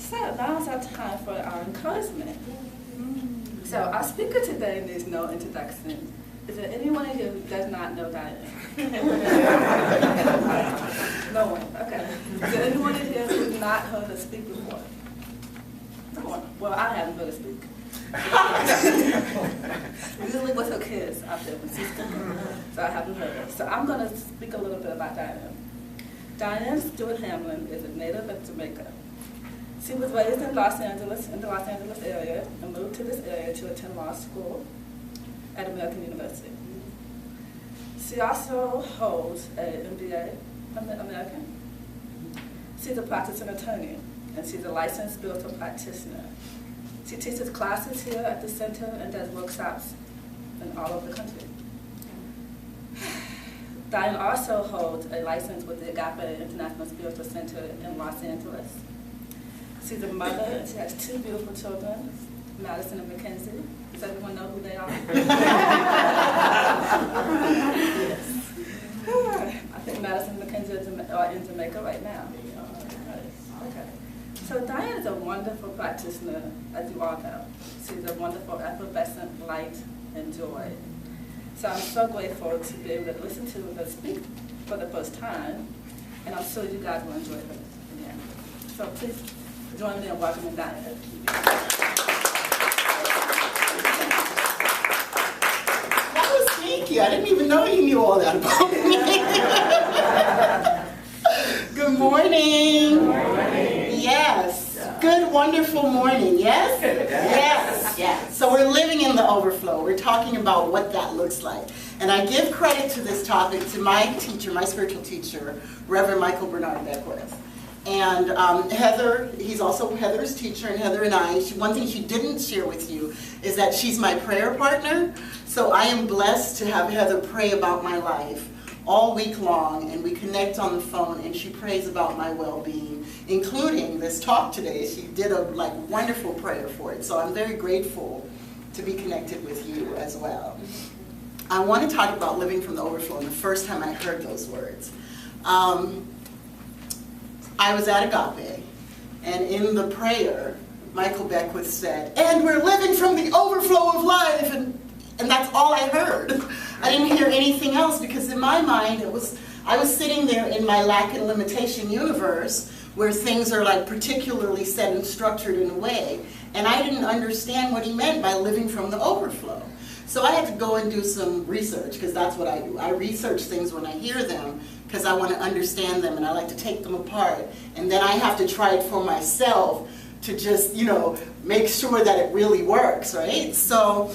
So now it's our time for our encouragement. So our speaker today needs no introduction. Is there anyone here who does not know Dianne? No one, okay. Is there anyone in here who's not heard her speak before? No one. Well, I haven't heard her speak. Usually with her kids out there when she's speaking, so I haven't heard her. So I'm going to speak a little bit about Dianne. Dianne Stewart Hamlin is a native of Jamaica. She was raised in Los Angeles, in the Los Angeles area, and moved to this area to attend law school at American University. She also holds an MBA, American. She's a practicing attorney, and she's a licensed spiritual practitioner. She teaches classes here at the center and does workshops in all over the country. Dianne also holds a license with the Agape International Spiritual Center in Los Angeles. She's a mother, and she has two beautiful children, Madison and Mackenzie. Does everyone know who they are? Yes. I think Madison and Mackenzie are in Jamaica right now. Okay. So Dianne is a wonderful practitioner, as you all know. She's a wonderful, effervescent light and joy. So I'm so grateful to be able to listen to her speak for the first time, and I'm sure you guys will enjoy her. Yeah. So please join me in welcoming Dianne. That was sneaky. I didn't even know you knew all that about me. Good morning. Good morning. Yes. Good, wonderful morning. Yes? Yes. Yes. So we're living in the overflow. We're talking about what that looks like. And I give credit to this topic to my teacher, my spiritual teacher, Reverend Michael Bernard Beckwith. And Heather, he's also Heather's teacher, and Heather and I, one thing she didn't share with you is that she's my prayer partner. So I am blessed to have Heather pray about my life all week long, and we connect on the phone, and she prays about my well-being, including this talk today. She did a wonderful prayer for it. So I'm very grateful to be connected with you as well. I want to talk about living from the overflow, and the first time I heard those words. I was at Agape, and in the prayer, Michael Beckwith said, "And we're living from the overflow of life," and that's all I heard. I didn't hear anything else, because in my mind, I was sitting there in my lack and limitation universe, where things are particularly set and structured in a way, and I didn't understand what he meant by living from the overflow. So I had to go and do some research, because that's what I do. I research things when I hear them, because I want to understand them, and I like to take them apart. And then I have to try it for myself to just, make sure that it really works, right? So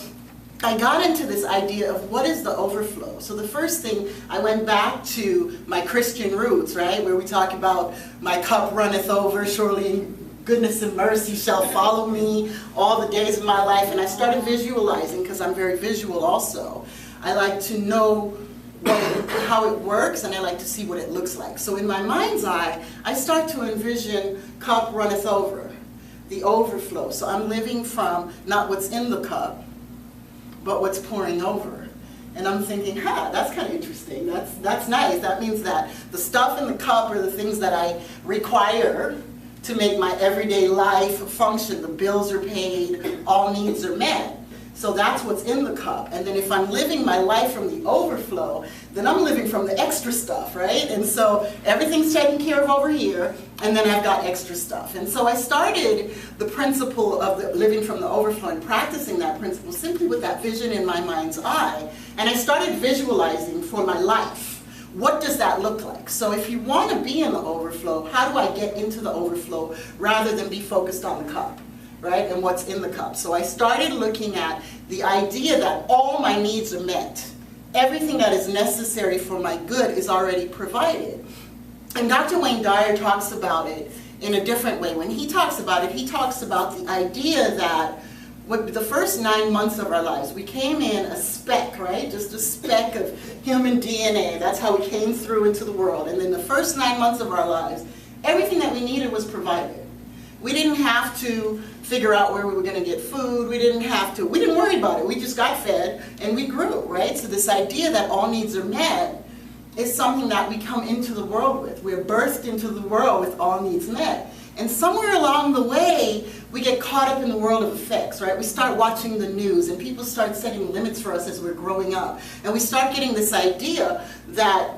I got into this idea of what is the overflow. So the first thing, I went back to my Christian roots, right? Where we talk about my cup runneth over, surely goodness and mercy shall follow me all the days of my life. And I started visualizing, because I'm very visual also. I like to know how it works, and I like to see what it looks like. So in my mind's eye, I start to envision cup runneth over, the overflow. So I'm living from not what's in the cup, but what's pouring over. And I'm thinking, that's kind of interesting. That's nice. That means that the stuff in the cup are the things that I require to make my everyday life function. The bills are paid, all needs are met. So that's what's in the cup. And then if I'm living my life from the overflow, then I'm living from the extra stuff, right? And so everything's taken care of over here, and then I've got extra stuff. And so I started the principle of living from the overflow and practicing that principle simply with that vision in my mind's eye. And I started visualizing for my life. What does that look like? So if you want to be in the overflow, how do I get into the overflow rather than be focused on the cup? Right, and what's in the cup. So I started looking at the idea that all my needs are met. Everything that is necessary for my good is already provided. And Dr. Wayne Dyer talks about it in a different way. When he talks about it, he talks about the idea that with the first 9 months of our lives, we came in a speck, right? Just a speck of human DNA. That's how we came through into the world. And then the first 9 months of our lives, everything that we needed was provided. We didn't have to figure out where we were going to get food. We didn't worry about it. We just got fed and we grew, right? So this idea that all needs are met is something that we come into the world with. We're birthed into the world with all needs met. And somewhere along the way, we get caught up in the world of effects, right? We start watching the news, and people start setting limits for us as we're growing up. And we start getting this idea that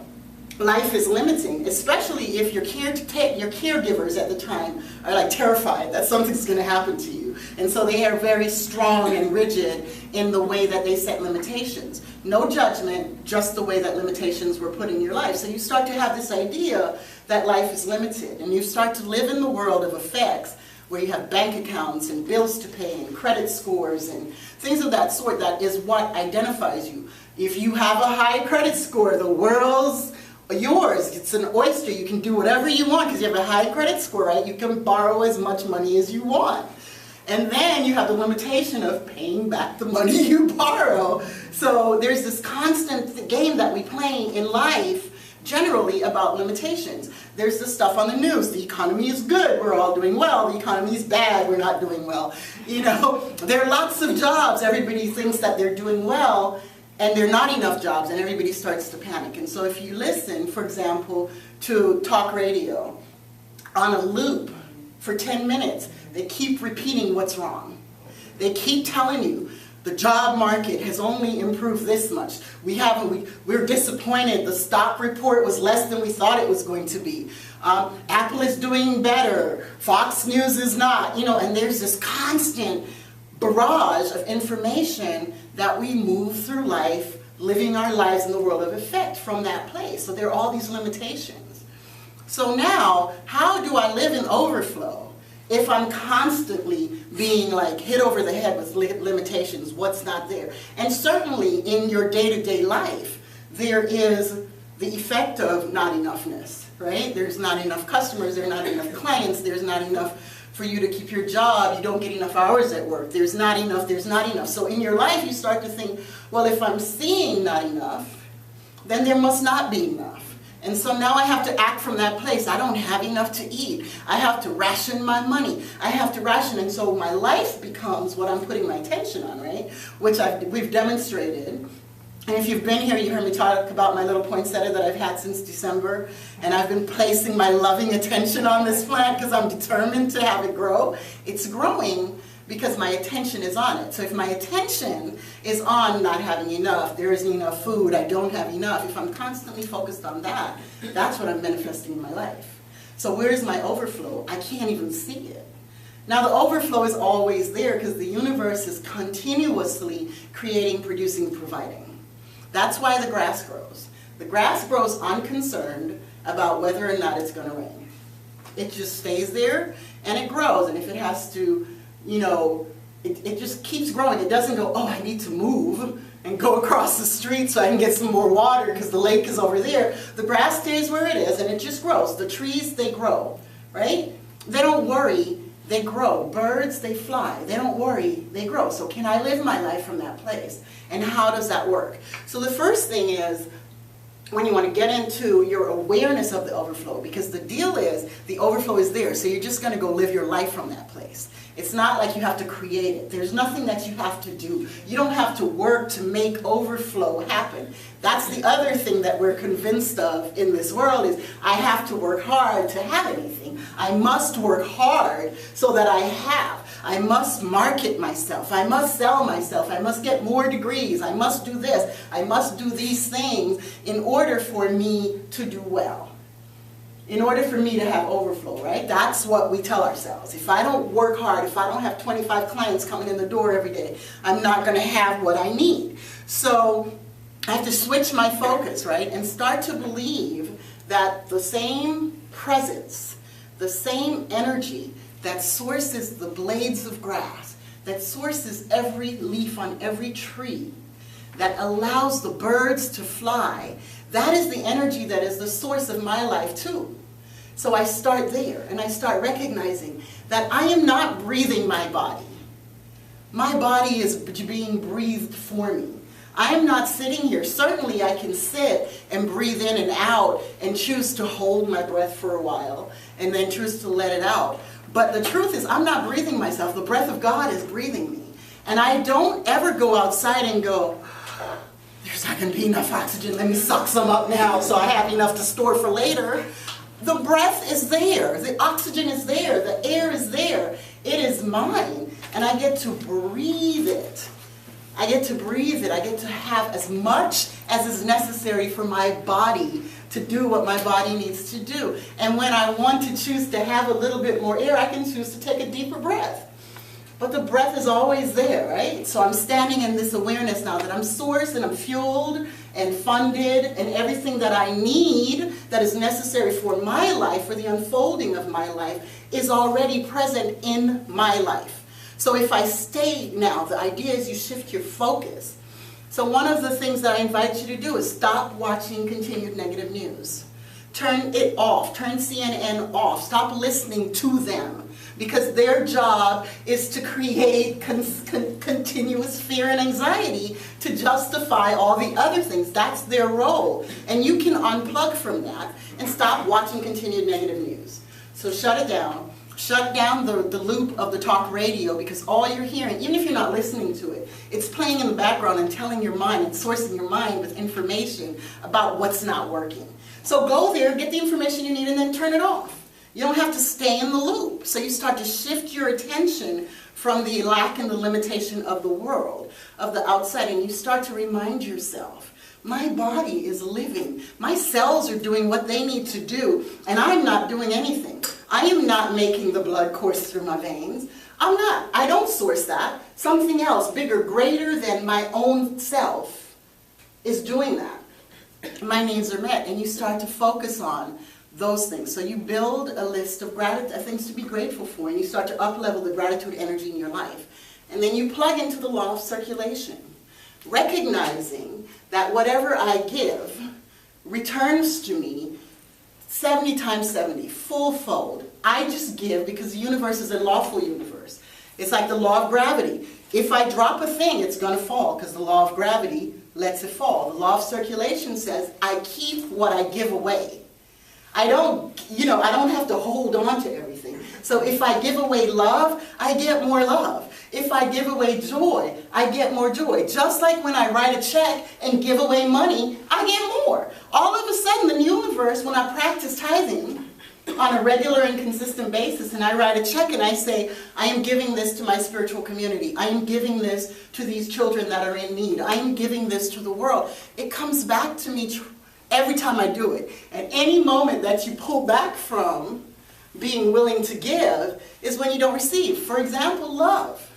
life is limiting, especially if your caregivers at the time are like terrified that something's going to happen to you. And so they are very strong and rigid in the way that they set limitations. No judgment, just the way that limitations were put in your life. So you start to have this idea that life is limited, and you start to live in the world of effects where you have bank accounts and bills to pay and credit scores and things of that sort. That is what identifies you. If you have a high credit score, the world's yours. It's an oyster. You can do whatever you want because you have a high credit score, right? You can borrow as much money as you want. And then you have the limitation of paying back the money you borrow. So there's this constant game that we play in life generally about limitations. There's the stuff on the news. The economy is good. We're all doing well. The economy is bad. We're not doing well. You know, there are lots of jobs. Everybody thinks that they're doing well, and there are not enough jobs, and everybody starts to panic. And so if you listen, for example, to talk radio on a loop for 10 minutes, they keep repeating what's wrong. They keep telling you the job market has only improved this much. We're disappointed. The stock report was less than we thought it was going to be. Apple is doing better. Fox News is not. You know, and there's this constant barrage of information that we move through life, living our lives in the world of effect from that place. So there are all these limitations. So now, how do I live in overflow if I'm constantly being like hit over the head with limitations, what's not there? And certainly in your day-to-day life, there is the effect of not enoughness, right? There's not enough customers, there are not enough clients, there's not enough for you to keep your job, you don't get enough hours at work, there's not enough, there's not enough. So in your life you start to think, well, if I'm seeing not enough, then there must not be enough. And so now I have to act from that place. I don't have enough to eat. I have to ration my money. I have to ration, and so my life becomes what I'm putting my attention on, right? Which we've demonstrated. And if you've been here, you heard me talk about my little poinsettia that I've had since December. And I've been placing my loving attention on this plant because I'm determined to have it grow. It's growing because my attention is on it. So if my attention is on not having enough, there isn't enough food, I don't have enough, if I'm constantly focused on that, that's what I'm manifesting in my life. So where's my overflow? I can't even see it. Now the overflow is always there because the universe is continuously creating, producing, providing. That's why the grass grows. The grass grows unconcerned about whether or not it's going to rain. It just stays there and it grows, and if it has to, you know, it just keeps growing. It doesn't go, oh, I need to move and go across the street so I can get some more water because the lake is over there. The grass stays where it is and it just grows. The trees, they grow, right? They don't worry, they grow. Birds, they fly. They don't worry, they grow. So can I live my life from that place? And how does that work? So the first thing is, when you want to get into your awareness of the overflow, because the deal is the overflow is there, so you're just going to go live your life from that place. It's not like you have to create it. There's nothing that you have to do. You don't have to work to make overflow happen. That's the other thing that we're convinced of in this world is I have to work hard to have anything. I must work hard so that I have. I must market myself. I must sell myself. I must get more degrees. I must do this. I must do these things in order for me to do well. In order for me to have overflow, right? That's what we tell ourselves. If I don't work hard, if I don't have 25 clients coming in the door every day, I'm not going to have what I need. So I have to switch my focus, right? And start to believe that the same presence, the same energy that sources the blades of grass, that sources every leaf on every tree, that allows the birds to fly, that is the energy that is the source of my life too. So I start there and I start recognizing that I am not breathing my body. My body is being breathed for me. I am not sitting here. Certainly I can sit and breathe in and out and choose to hold my breath for a while and then choose to let it out. But the truth is I'm not breathing myself. The breath of God is breathing me. And I don't ever go outside and go, there's not going to be enough oxygen. Let me suck some up now so I have enough to store for later. The breath is there. The oxygen is there. The air is there. It is mine. And I get to breathe it. I get to breathe it. I get to have as much as is necessary for my body to do what my body needs to do. And when I want to choose to have a little bit more air, I can choose to take a deeper breath. But the breath is always there, right? So I'm standing in this awareness now that I'm sourced and I'm fueled and funded, and everything that I need that is necessary for my life, for the unfolding of my life, is already present in my life. So if I stay now, the idea is you shift your focus. So one of the things that I invite you to do is stop watching continued negative news. Turn it off. Turn CNN off. Stop listening to them. Because their job is to create continuous fear and anxiety to justify all the other things. That's their role. And you can unplug from that and stop watching continued negative news. So shut it down. Shut down the loop of the talk radio, because all you're hearing, even if you're not listening to it, it's playing in the background and telling your mind and sourcing your mind with information about what's not working. So go there, get the information you need, and then turn it off. You don't have to stay in the loop. So you start to shift your attention from the lack and the limitation of the world, of the outside, and you start to remind yourself, my body is living. My cells are doing what they need to do, and I'm not doing anything. I am not making the blood course through my veins. I'm not. I don't source that. Something else, bigger, greater than my own self, is doing that. My needs are met, and you start to focus on those things. So you build a list of things to be grateful for, and you start to up-level the gratitude energy in your life. And then you plug into the law of circulation, recognizing that whatever I give returns to me 70 times 70, full fold. I just give because the universe is a lawful universe. It's like the law of gravity. If I drop a thing, it's going to fall because the law of gravity lets it fall. The law of circulation says I keep what I give away. I don't have to hold on to everything. So if I give away love, I get more love. If I give away joy, I get more joy. Just like when I write a check and give away money, I get more. All of a sudden, the universe, when I practice tithing on a regular and consistent basis, and I write a check and I say, I am giving this to my spiritual community. I am giving this to these children that are in need. I am giving this to the world. It comes back to me every time I do it. At any moment that you pull back from being willing to give is when you don't receive. For example, love.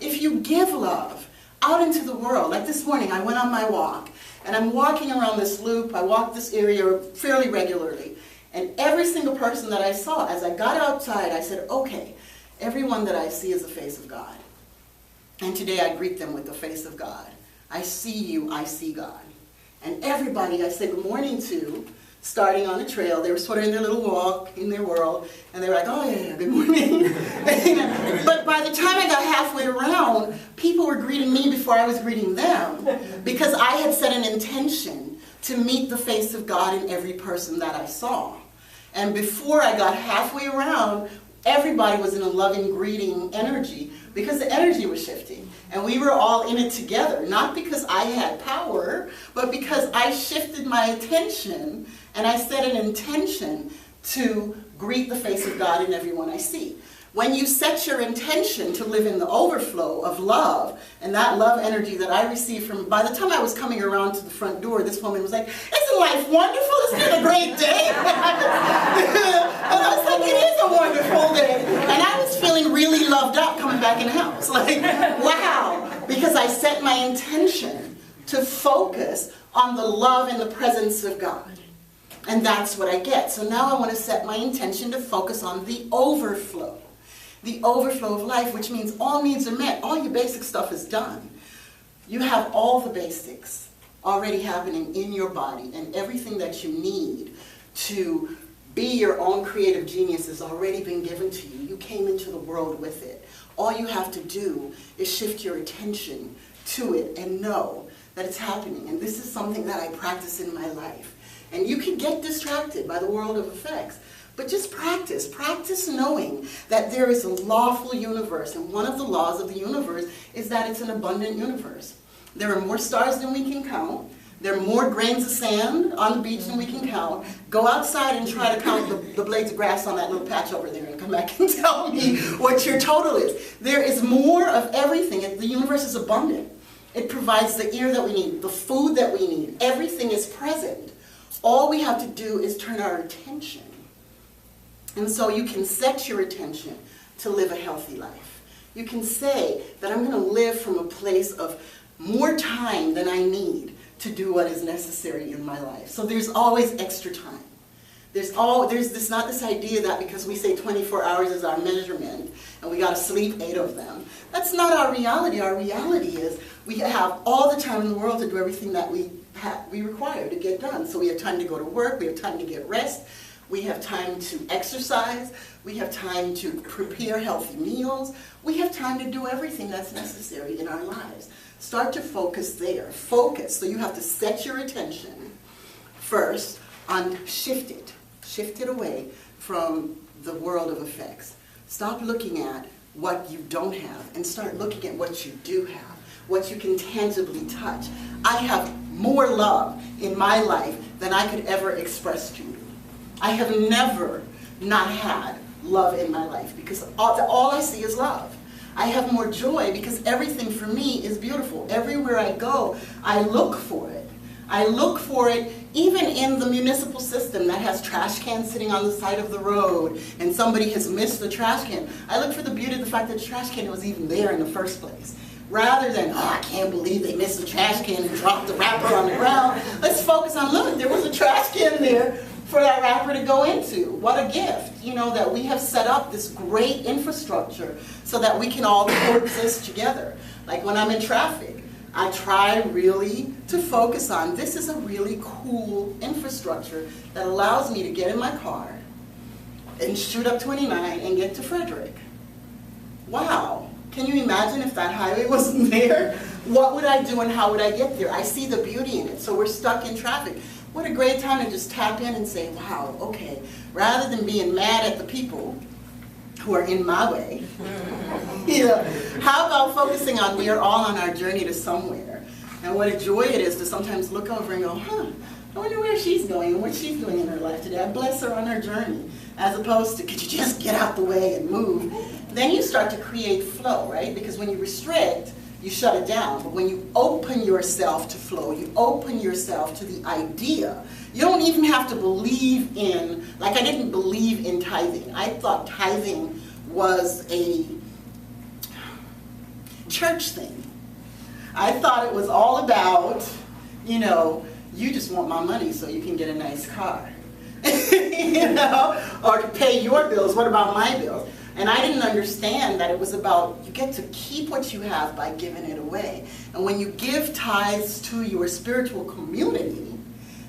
If you give love out into the world, like this morning I went on my walk, and I'm walking around this loop. I walk this area fairly regularly. And every single person that I saw, as I got outside, I said, okay, everyone that I see is the face of God. And today I greet them with the face of God. I see you, I see God. And everybody I said good morning to, starting on the trail, they were sort of in their little walk, in their world, and they were like, oh yeah, good morning. But by the time I got halfway around, people were greeting me before I was greeting them, because I had set an intention to meet the face of God in every person that I saw. And before I got halfway around, everybody was in a loving greeting energy, because the energy was shifting. And we were all in it together, not because I had power, but because I shifted my attention and I set an intention to greet the face of God in everyone I see. When you set your intention to live in the overflow of love, and that love energy that I received from, by the time I was coming around to the front door, this woman was like, isn't life wonderful? Isn't it a great day? And I was like, it is a wonderful day. And I was feeling really loved up coming back in the house. Like, wow. Because I set my intention to focus on the love and the presence of God. And that's what I get. So now I want to set my intention to focus on the overflow. The overflow of life, which means all needs are met. All your basic stuff is done. You have all the basics already happening in your body, and everything that you need to be your own creative genius has already been given to you. You came into the world with it. All you have to do is shift your attention to it and know that it's happening. And this is something that I practice in my life. And you can get distracted by the world of effects. But just practice. Practice knowing that there is a lawful universe. And one of the laws of the universe is that it's an abundant universe. There are more stars than we can count. There are more grains of sand on the beach than we can count. Go outside and try to count the blades of grass on that little patch over there and come back and tell me what your total is. There is more of everything. The universe is abundant. It provides the air that we need, the food that we need. Everything is present. All we have to do is turn our attention. And so you can set your attention to live a healthy life. You can say that I'm going to live from a place of more time than I need to do what is necessary in my life. So there's always extra time. There's not this idea that because we say 24 hours is our measurement and we got to sleep 8 of them. That's not our reality. Our reality is we have all the time in the world to do everything that we require to get done. So we have time to go to work, we have time to get rest, we have time to exercise, we have time to prepare healthy meals, we have time to do everything that's necessary in our lives. Start to focus there. Focus. So you have to set your attention first on shift it away from the world of effects. Stop looking at what you don't have and start looking at what you do have, what you can tangibly touch. I have more love in my life than I could ever express to you. I have never not had love in my life because all I see is love. I have more joy because everything for me is beautiful. Everywhere I go, I look for it. I look for it even in the municipal system that has trash cans sitting on the side of the road and somebody has missed the trash can. I look for the beauty of the fact that the trash can was even there in the first place. Rather than, oh, I can't believe they missed the trash can and dropped the wrapper on the ground. Let's focus on, look, there was a trash can there for that wrapper to go into. What a gift, that we have set up this great infrastructure so that we can all coexist together. Like when I'm in traffic, I try really to focus on, this is a really cool infrastructure that allows me to get in my car and shoot up 29 and get to Frederick. Wow, can you imagine if that highway wasn't there? What would I do and how would I get there? I see the beauty in it, so we're stuck in traffic. What a great time to just tap in and say, wow, okay, rather than being mad at the people who are in my way, how about focusing on we are all on our journey to somewhere. And what a joy it is to sometimes look over and go, I wonder where she's going and what she's doing in her life today. I bless her on her journey. As opposed to, could you just get out the way and move? Then you start to create flow, right? Because when you restrict, you shut it down. But when you open yourself to flow, you open yourself to the idea. You don't even have to believe in, like I didn't believe in tithing. I thought tithing was a church thing. I thought it was all about, you just want my money so you can get a nice car. Or to pay your bills. What about my bills? And I didn't understand that it was about, you get to keep what you have by giving it away. And when you give tithes to your spiritual community,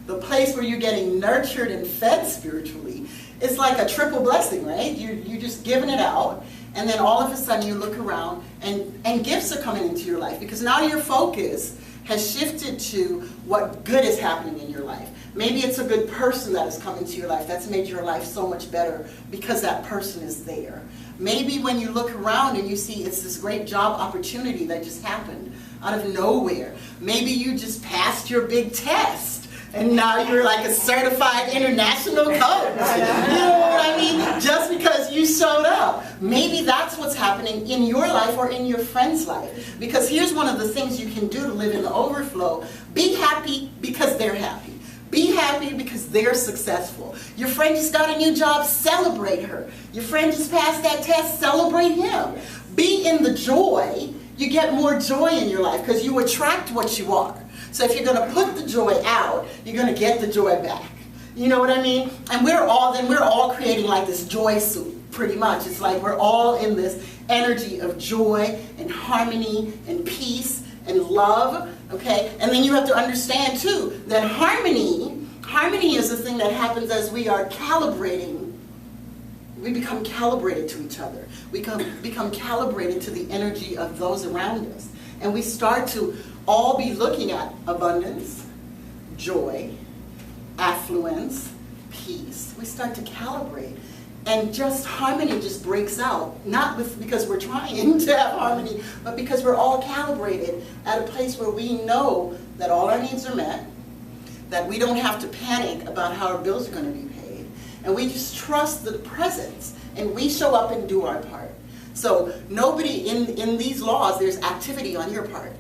the place where you're getting nurtured and fed spiritually, it's like a triple blessing, right? You're just giving it out, and then all of a sudden you look around and gifts are coming into your life because now your focus has shifted to what good is happening in your life. Maybe it's a good person that has come into your life that's made your life so much better because that person is there. Maybe when you look around and you see it's this great job opportunity that just happened out of nowhere. Maybe you just passed your big test and now you're like a certified international coach. You know what I mean? Just because you showed up. Maybe that's what's happening in your life or in your friend's life. Because here's one of the things you can do to live in the overflow. Be happy because they're happy. Be happy because they're successful. Your friend just got a new job, celebrate her. Your friend just passed that test, celebrate him. Be in the joy. You get more joy in your life because you attract what you are. So if you're going to put the joy out, you're going to get the joy back. You know what I mean? And we're all creating like this joy suit, pretty much. It's like we're all in this energy of joy and harmony and peace and love. Okay, and then you have to understand too that harmony is the thing that happens as we are calibrating. We become calibrated to each other. We become calibrated to the energy of those around us. And we start to all be looking at abundance, joy, affluence, peace. We start to calibrate. And just harmony just breaks out, not because we're trying to have harmony, but because we're all calibrated at a place where we know that all our needs are met, that we don't have to panic about how our bills are going to be paid. And we just trust the presence, and we show up and do our part. So nobody in these laws, there's activity on your part.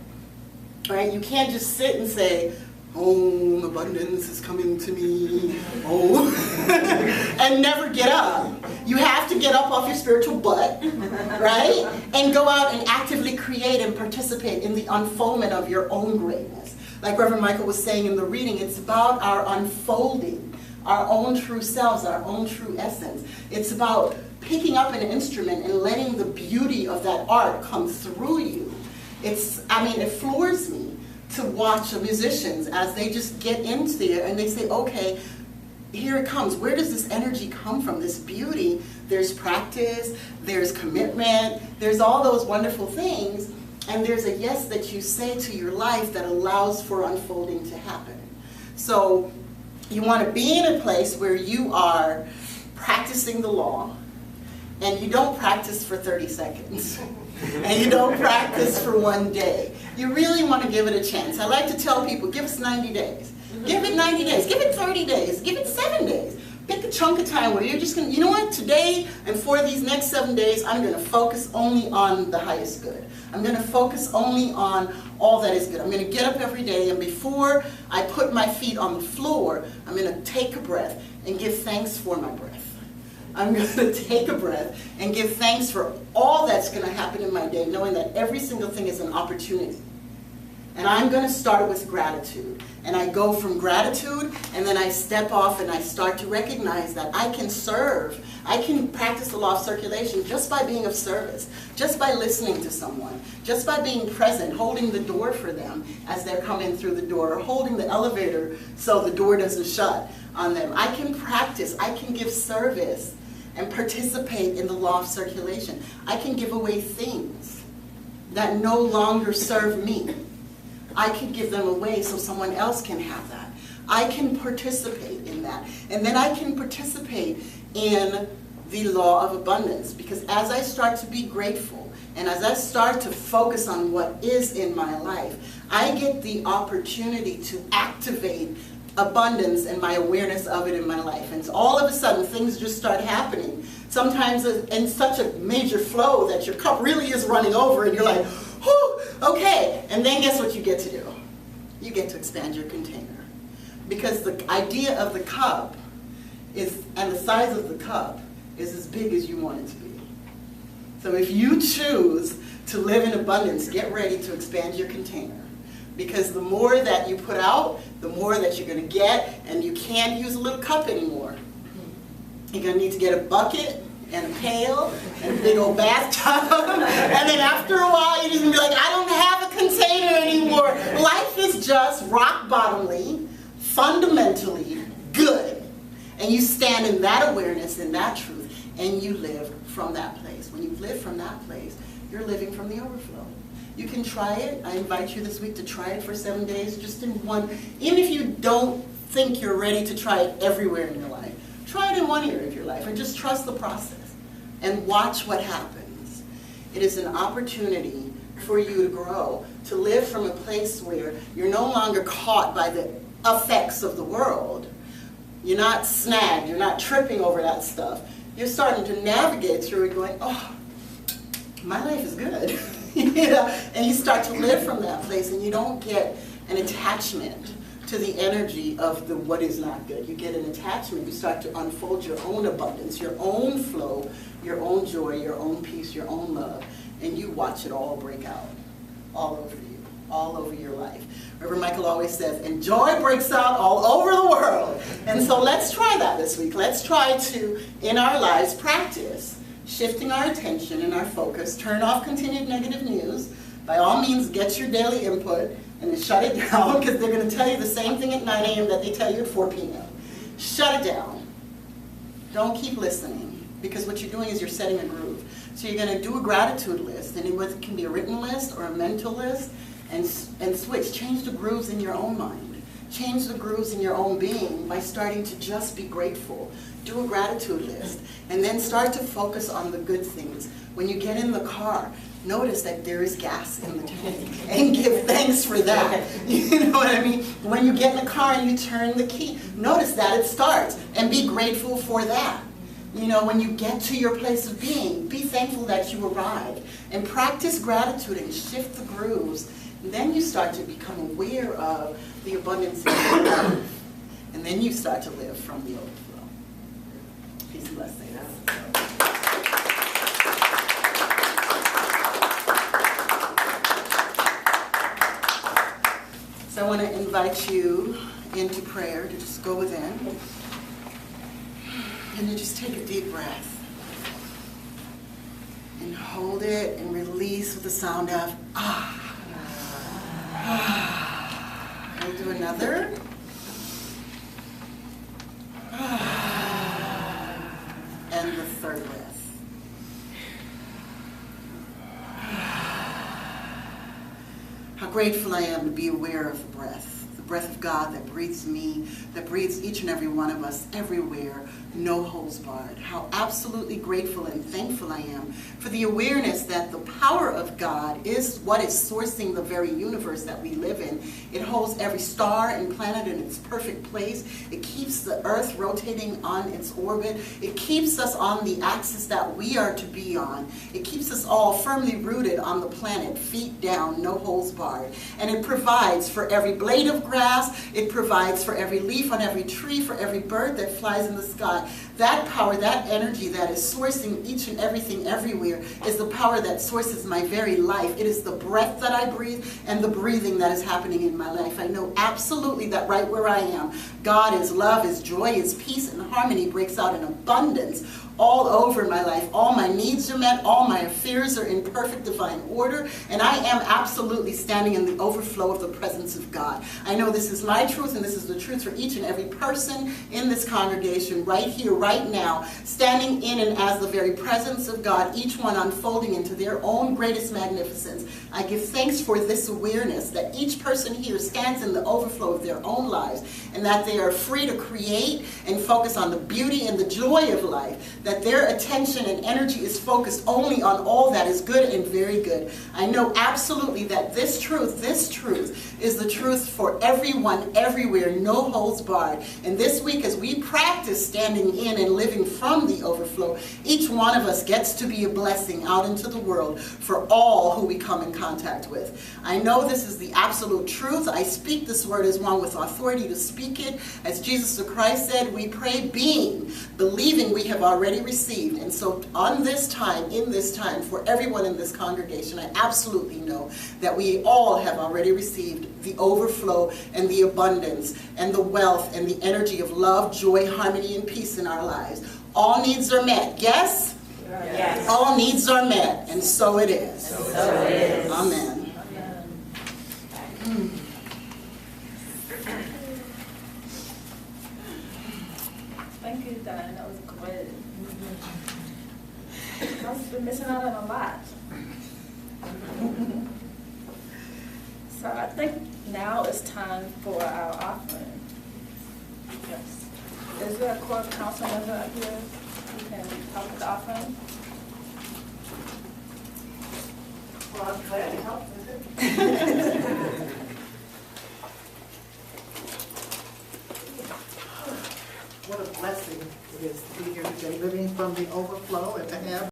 Right? You can't just sit and say, oh, abundance is coming to me, oh, and never get up. You have to get up off your spiritual butt, right? And go out and actively create and participate in the unfoldment of your own greatness. Like Reverend Michael was saying in the reading, it's about our unfolding, our own true selves, our own true essence. It's about picking up an instrument and letting the beauty of that art come through you. It floors me to watch musicians as they just get into there and they say, okay, here it comes. Where does this energy come from, this beauty? There's practice, there's commitment, there's all those wonderful things, and there's a yes that you say to your life that allows for unfolding to happen. So you want to be in a place where you are practicing the law, and you don't practice for 30 seconds. And you don't practice for one day. You really want to give it a chance. I like to tell people, give us 90 days. Give it 90 days. Give it 30 days. Give it 7 days. Pick a chunk of time where you're just going to, you know what, today and for these next 7 days, I'm going to focus only on the highest good. I'm going to focus only on all that is good. I'm going to get up every day, and before I put my feet on the floor, I'm going to take a breath and give thanks for my breath. I'm going to take a breath and give thanks for all that's going to happen in my day, knowing that every single thing is an opportunity. And I'm going to start with gratitude. And I go from gratitude, and then I step off and I start to recognize that I can serve. I can practice the law of circulation just by being of service, just by listening to someone, just by being present, holding the door for them as they're coming through the door, or holding the elevator so the door doesn't shut on them. I can practice. I can give service and participate in the law of circulation. I can give away things that no longer serve me. I can give them away so someone else can have that. I can participate in that. And then I can participate in the law of abundance, because as I start to be grateful and as I start to focus on what is in my life, I get the opportunity to activate abundance and my awareness of it in my life. And so all of a sudden things just start happening, sometimes in such a major flow that your cup really is running over and you're like, whew, okay. And then guess what you get to do? You get to expand your container. Because the idea of the cup is, and the size of the cup is as big as you want it to be. So if you choose to live in abundance, get ready to expand your container. Because the more that you put out, the more that you're going to get, and you can't use a little cup anymore. You're going to need to get a bucket and a pail and a big old bathtub, and then after a while you're just going to be like, I don't have a container anymore. Life is just rock bottomly, fundamentally good. And you stand in that awareness, in that truth, and you live from that place. When you live from that place, you're living from the overflow. You can try it. I invite you this week to try it for 7 days, just in one. Even if you don't think you're ready to try it everywhere in your life, try it in one area of your life and just trust the process and watch what happens. It is an opportunity for you to grow, to live from a place where you're no longer caught by the effects of the world. You're not snagged. You're not tripping over that stuff. You're starting to navigate through it going, oh, my life is good. You know, and you start to live from that place, and you don't get an attachment to the energy of the what is not good. You get an attachment. You start to unfold your own abundance, your own flow, your own joy, your own peace, your own love, and you watch it all break out all over you, all over your life. Reverend Michael always says, and joy breaks out all over the world. And so let's try that this week. Let's try to, in our lives, practice shifting our attention and our focus. Turn off continued negative news. By all means, get your daily input and then shut it down, because they're going to tell you the same thing at 9 a.m. that they tell you at 4 p.m. Shut it down. Don't keep listening, because what you're doing is you're setting a groove. So you're going to do a gratitude list, and it can be a written list or a mental list, and switch. Change the grooves in your own mind. Change the grooves in your own being by starting to just be grateful. Do a gratitude list, and then start to focus on the good things. When you get in the car, notice that there is gas in the tank and give thanks for that. You know what I mean? When you get in the car and you turn the key, notice that it starts and be grateful for that. You know, when you get to your place of being, be thankful that you arrived and practice gratitude and shift the grooves. And then you start to become aware of the abundance of your life. And then you start to live from the overflow. Peace and blessings. So I want to invite you into prayer to just go within and to just take a deep breath and hold it and release with the sound of ah. Ah. We'll do another. Ah. And the third breath. How grateful I am to be aware of the breath of God that breathes me, that breathes each and every one of us everywhere, no holds barred. How absolutely grateful and thankful I am for the awareness that the power of God is what is sourcing the very universe that we live in. It holds every star and planet in its perfect place. It keeps the earth rotating on its orbit. It keeps us on the axis that we are to be on. It keeps us all firmly rooted on the planet, feet down, no holds barred. And it provides for every blade of grass. It provides for every leaf on every tree, for every bird that flies in the sky. That power, that energy that is sourcing each and everything everywhere is the power that sources my very life. It is the breath that I breathe and the breathing that is happening in my life. I know absolutely that right where I am, God is love, is joy, is peace, and harmony breaks out in abundance all over my life. All my needs are met, all my affairs are in perfect divine order, and I am absolutely standing in the overflow of the presence of God. I know this is my truth, and this is the truth for each and every person in this congregation right here, right now, standing in and as the very presence of God, each one unfolding into their own greatest magnificence. I give thanks for this awareness that each person here stands in the overflow of their own lives, and that they are free to create and focus on the beauty and the joy of life, that their attention and energy is focused only on all that is good and very good. I know absolutely that this truth is the truth for everyone, everywhere, no holds barred. And this week, as we practice standing in and living from the overflow, each one of us gets to be a blessing out into the world for all who we come in contact with. I know this is the absolute truth. I speak this word as one with authority to speak it. As Jesus the Christ said, we pray believing we have already received. And so in this time, for everyone in this congregation, I absolutely know that we all have already received the overflow and the abundance and the wealth and the energy of love, joy, harmony, and peace in our lives. All needs are met. Yes? Yes. All needs are met, and so it is. So it is. Amen. Amen. Thank you, Dianne. That was great. I've been missing out on a lot. So I think now it's time for our offering. Yes. Is there a core council member up here who can help with the offering? Well, I'm glad to help with it. What a blessing it is to be here today, living from the overflow and to have